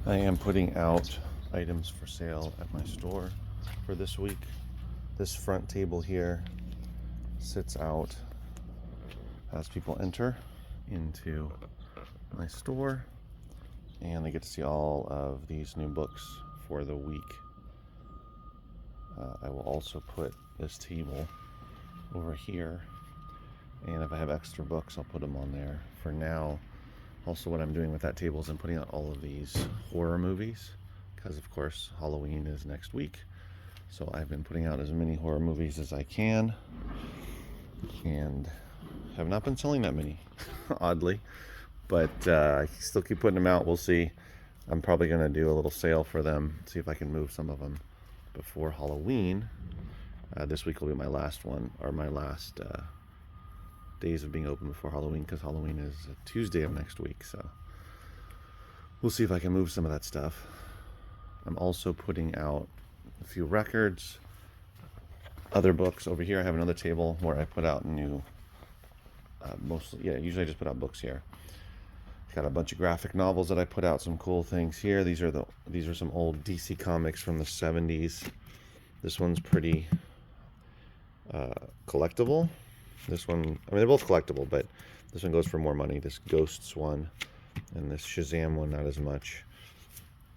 I am putting out items for sale at my store for this week. This front table here sits out as people enter into my store, and they get to see all of these new books for the week. I will also put this table over here, and if I have extra books, I'll put them on there. For now, also what I'm doing with that table is I'm putting out all of these horror movies, because of course Halloween is next week. So I've been putting out as many horror movies as I can, and have not been selling that many, oddly. But I still keep putting them out. We'll see. I'm probably going to do a little sale for them, see if I can move some of them before Halloween. This week will be my last one, or my last days of being open before Halloween, because Halloween is a Tuesday of next week. So we'll see if I can move some of that stuff. I'm also putting out a few records, other books. Over here I have another table where I put out new, usually I just put out books here. Got a bunch of graphic novels that I put out, some cool things here. These are some old DC comics from the 70s. This one's pretty collectible. This one, I mean, they're both collectible, but this one goes for more money. This Ghosts one, and this Shazam one, not as much.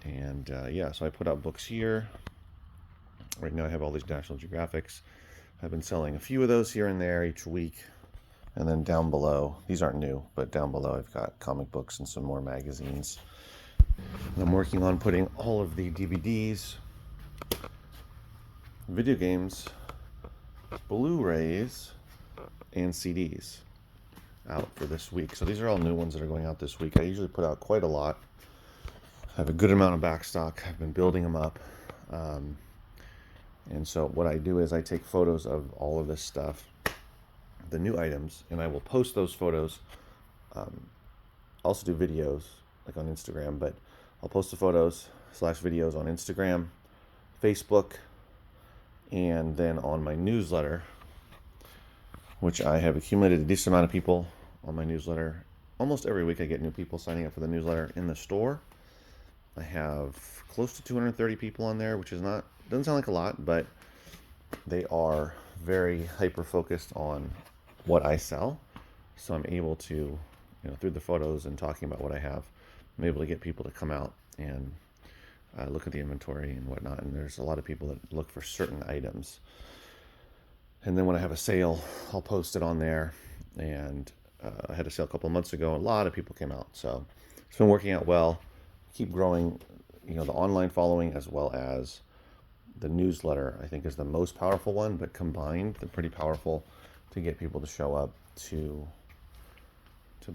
And so I put out books here. Right now I have all these National Geographics. I've been selling a few of those here and there each week. And then down below, these aren't new, but down below I've got comic books and some more magazines. And I'm working on putting all of the DVDs, video games, Blu-rays, and CDs out for this week. So these are all new ones that are going out this week. I usually put out quite a lot. I have a good amount of back stock. I've been building them up. And so what I do is I take photos of all of this stuff, the new items, and I will post those photos. Also do videos like on Instagram, but I'll post the photos / videos on Instagram, Facebook, and then on my newsletter, which I have accumulated a decent amount of people on my newsletter. Almost every week I get new people signing up for the newsletter in the store. I have close to 230 people on there, which doesn't sound like a lot, but they are very hyper focused on what I sell. So I'm able to, through the photos and talking about what I have, I'm able to get people to come out and look at the inventory and whatnot. And there's a lot of people that look for certain items. And then when I have a sale, I'll post it on there. And I had a sale a couple of months ago. A lot of people came out. So it's been working out well. Keep growing, the online following, as well as the newsletter, I think, is the most powerful one. But combined, they're pretty powerful to get people to show up to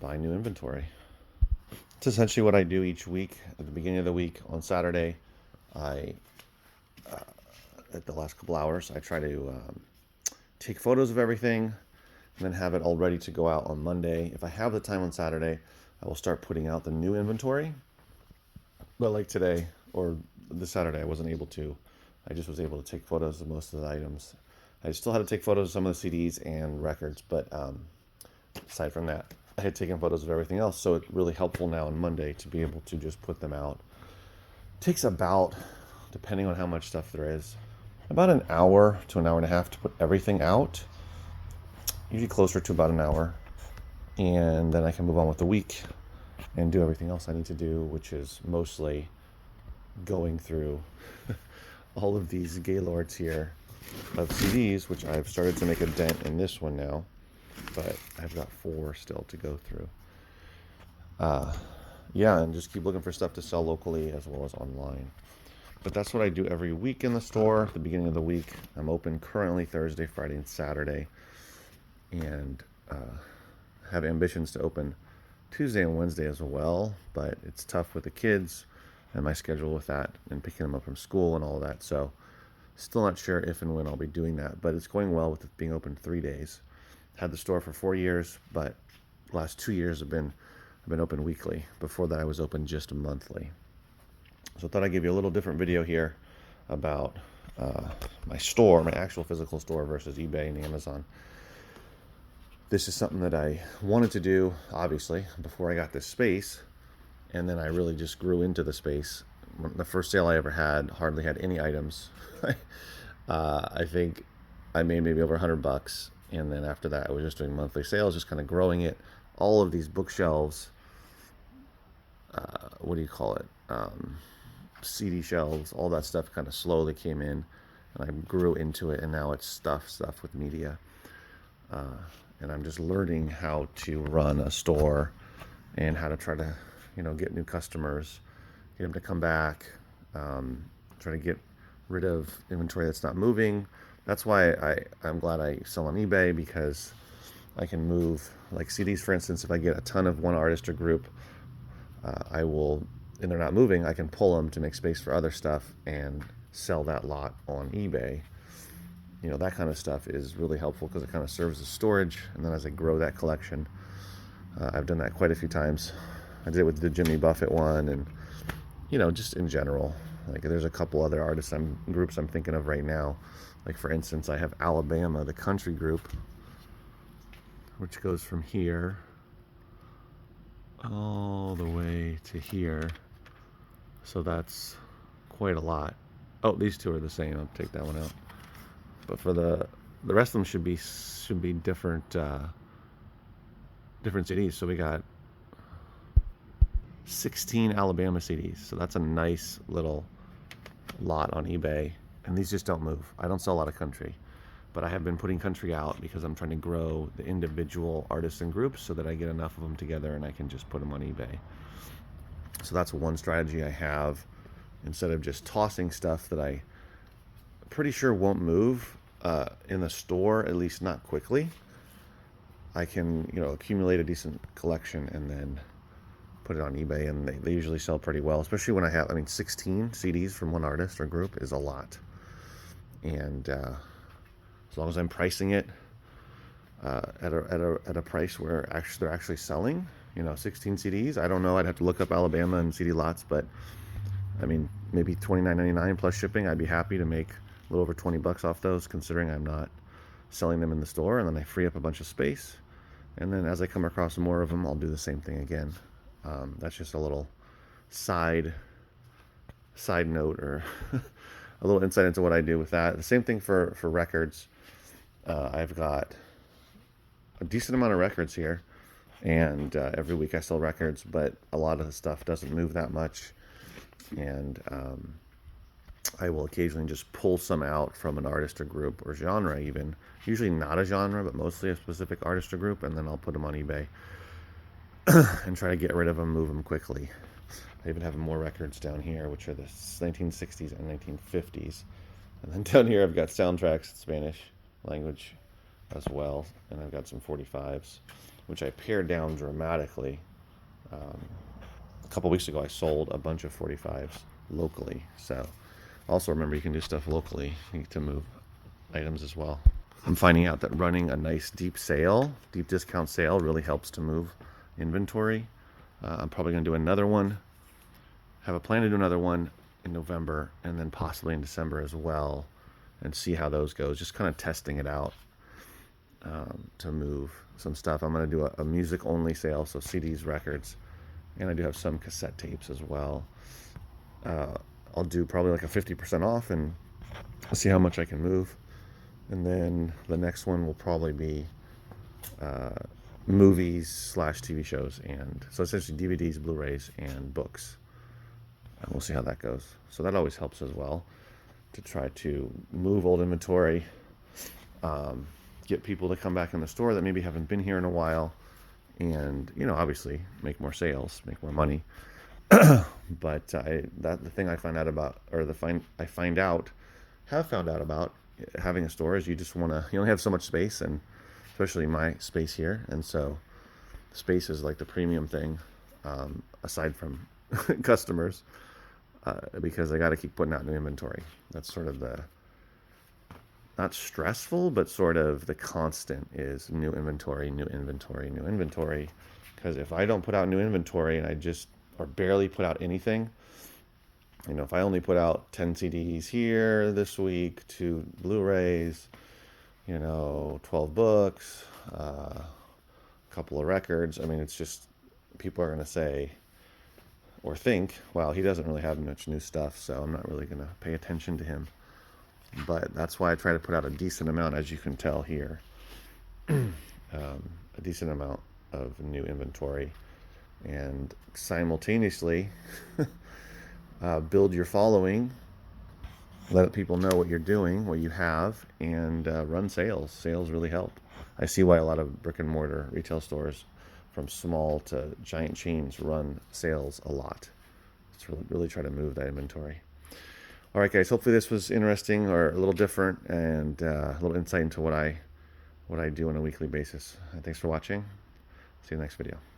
buy new inventory. It's essentially what I do each week. At the beginning of the week on Saturday, at the last couple hours, I try to take photos of everything and then have it all ready to go out on Monday. If I have the time on Saturday, I will start putting out the new inventory. But like today or this Saturday, I wasn't able to. I just was able to take photos of most of the items. I still had to take photos of some of the CDs and records, but aside from that, I had taken photos of everything else. So it's really helpful now on Monday to be able to just put them out. It takes about, depending on how much stuff there is, about an hour to an hour and a half to put everything out. Usually closer to about an hour. And then I can move on with the week and do everything else I need to do, which is mostly going through all of these Gaylords here of CDs, which I've started to make a dent in this one now, but I've got 4 still to go through. And just keep looking for stuff to sell locally as well as online. But that's what I do every week in the store at the beginning of the week. I'm open currently Thursday, Friday, and Saturday, and have ambitions to open Tuesday and Wednesday as well, but it's tough with the kids and my schedule with that and picking them up from school and all of that. So still not sure if and when I'll be doing that, but it's going well with it being open 3 days. Had the store for 4 years, but the last 2 years I've been open weekly. Before that I was open just monthly. So I thought I'd give you a little different video here about my store, my actual physical store versus eBay and Amazon. This is something that I wanted to do, obviously, before I got this space, and then I really just grew into the space. The first sale I ever had hardly had any items. I think I made maybe over $100, and then after that, I was just doing monthly sales, just kind of growing it. All of these bookshelves, what do you call it? CD shelves, all that stuff kind of slowly came in, and I grew into it, and now it's stuff with media. And I'm just learning how to run a store and how to try to, get new customers, get them to come back, try to get rid of inventory that's not moving. That's why I'm glad I sell on eBay, because I can move, like CDs, for instance. If I get a ton of one artist or group, I will, and they're not moving, I can pull them to make space for other stuff and sell that lot on eBay. That kind of stuff is really helpful because it kind of serves as storage. And then as I grow that collection, I've done that quite a few times. I did it with the Jimmy Buffett one, and just in general. Like, there's a couple other groups I'm thinking of right now. Like, for instance, I have Alabama, the country group, which goes from here all the way to here. So that's quite a lot. Oh, these two are the same. I'll take that one out. But for the rest of them should be different different CDs. So we got 16 Alabama CDs. So that's a nice little lot on eBay. And these just don't move. I don't sell a lot of country, but I have been putting country out because I'm trying to grow the individual artists and groups so that I get enough of them together and I can just put them on eBay. So that's one strategy I have, instead of just tossing stuff that I pretty sure won't move in the store, at least not quickly. I can, accumulate a decent collection and then put it on eBay, and they usually sell pretty well, especially when I have, 16 CDs from one artist or group is a lot. And as long as I'm pricing it at a price where they're actually selling, 16 CDs. I don't know. I'd have to look up Alabama and CD lots, but maybe $29.99 plus shipping. I'd be happy to make a little over $20 off those, considering I'm not selling them in the store, and then I free up a bunch of space. And then as I come across more of them, I'll do the same thing again. That's just a little side note, or a little insight into what I do with that. The same thing for records. I've got a decent amount of records here, and every week I sell records, but a lot of the stuff doesn't move that much, and I will occasionally just pull some out from an artist or group or genre, even usually not a genre, but mostly a specific artist or group, and then I'll put them on eBay and try to get rid of them, move them quickly. I even have more records down here, which are the 1960s and 1950s. And then down here I've got soundtracks, Spanish language as well. And I've got some 45s, which I pared down dramatically. A couple weeks ago I sold a bunch of 45s locally. So also remember, you can do stuff locally. You need to move items as well. I'm finding out that running a nice deep discount sale really helps to move inventory. I'm probably going to do another one. Have a plan to do another one in November, and then possibly in December as well, and see how those goes. Just kind of testing it out to move some stuff. I'm going to do a music only sale, so CDs, records, and I do have some cassette tapes as well. I'll do probably like a 50% off and see how much I can move. And then the next one will probably be movies / TV shows, and so essentially DVDs, Blu-rays, and books. And we'll see how that goes. So that always helps as well, to try to move old inventory, get people to come back in the store that maybe haven't been here in a while, and obviously make more sales, make more money. But the thing I find out about, or I found out about having a store, is you only have so much space, and especially my space here, and so space is like the premium thing, aside from customers, because I got to keep putting out new inventory. That's sort of the, not stressful, but sort of the constant is new inventory. Because if I don't put out new inventory, and I just or barely put out anything, if I only put out 10 CDs here this week, 2 Blu-rays, 12 books, a couple of records, it's just, people are going to say, or think, well, he doesn't really have much new stuff, so I'm not really going to pay attention to him. But that's why I try to put out a decent amount, as you can tell here, a decent amount of new inventory, and simultaneously build your following, let people know what you're doing, what you have, and run sales. Sales really help. I see why a lot of brick and mortar retail stores, from small to giant chains, run sales a lot. Let's really try to move that inventory. All right, guys, hopefully this was interesting or a little different, and a little insight into what I do on a weekly basis. Thanks for watching. See you in the next video.